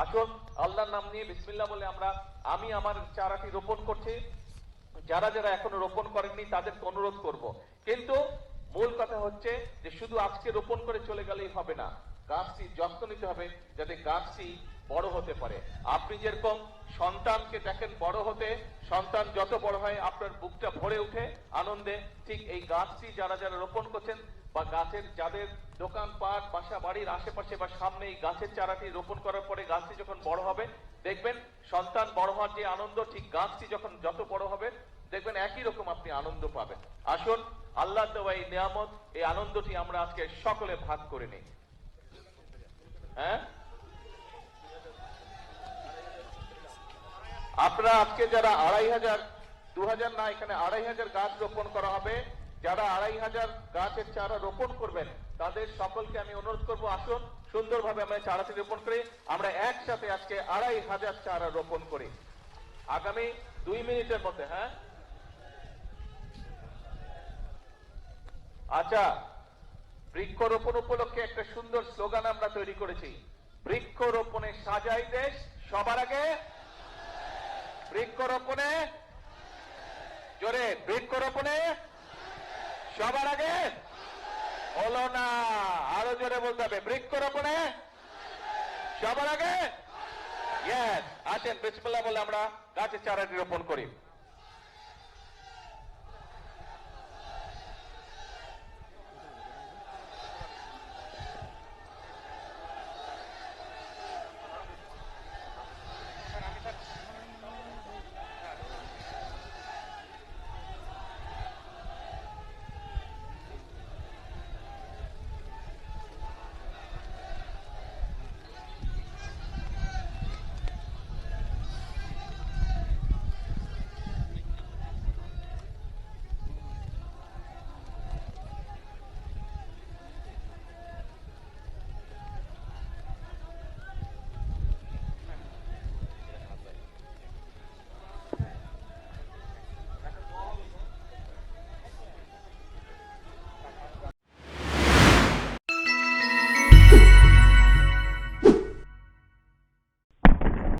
আসুন আল্লাহর নাম নিয়ে বিসমিল্লাহ বলে আমি আমার চারাটি রোপণ করছি। যারা যারা এখনো রোপণ করেননি তাদেরকে অনুরোধ করব। কিন্তু মূল কথা হচ্ছে যে শুধু আজকে রোপণ করে চলে গেলেই হবে না, গাছটি যত্ন নিতে হবে যাতে গাছটি বড় হতে পারে। আপনি যেরকম সন্তানকে দেখেন বড় হতে, সন্তান যত বড় হয় আপনার বুকটা ভরে ওঠে আনন্দে, ঠিক এই গাছটি যারা যারা রোপণ করছেন বা গাছের যাদের দোকানপাট বাসা বাড়ির আশেপাশে বা সামনে এই গাছের চারাটি রোপণ করার পরে গাছটি যখন বড় হবে দেখবেন সন্তান বড় হওয়ার যে আনন্দ, ঠিক গাছটি যখন যত বড় হবে দেখবেন একই রকম আপনি আনন্দ পাবেন। আসুন আল্লাহ দেওয়া এই নিয়ামত, এই আনন্দটি আমরা আজকে সকলে ভাগ করে নিই। হ্যাঁ, আপনারা আজকে যারা 2500, 2000 না, এখানে 2500 গাছ রোপণ করা হবে। যারা 2500 গাছের চারা রোপণ করবেন তাদের সকলকে আমি অনুরোধ করব, আসুন সুন্দরভাবে আমরা চারাটি রোপণ করি। আমরা একসাথে আজকে 2500 চারা রোপণ করি আগামী 2 মিনিটের মধ্যে। হ্যাঁ, আচ্ছা, বৃক্ষরোপণ উপলক্ষে একটা সুন্দর স্লোগান আমরা তৈরি করেছি, বৃক্ষরোপণে সাজাই দেশ সবার আগে। বৃক্ষরোপণে, জোরে, বৃক্ষরোপণে সবার আগে হলো না, আরো জোরে বলতে হবে, বৃক্ষরোপণে সবার আগে। ইয়েস, আসেন বিসমিল্লাহ বলে আমরা গাছের চারাটি রোপণ করি।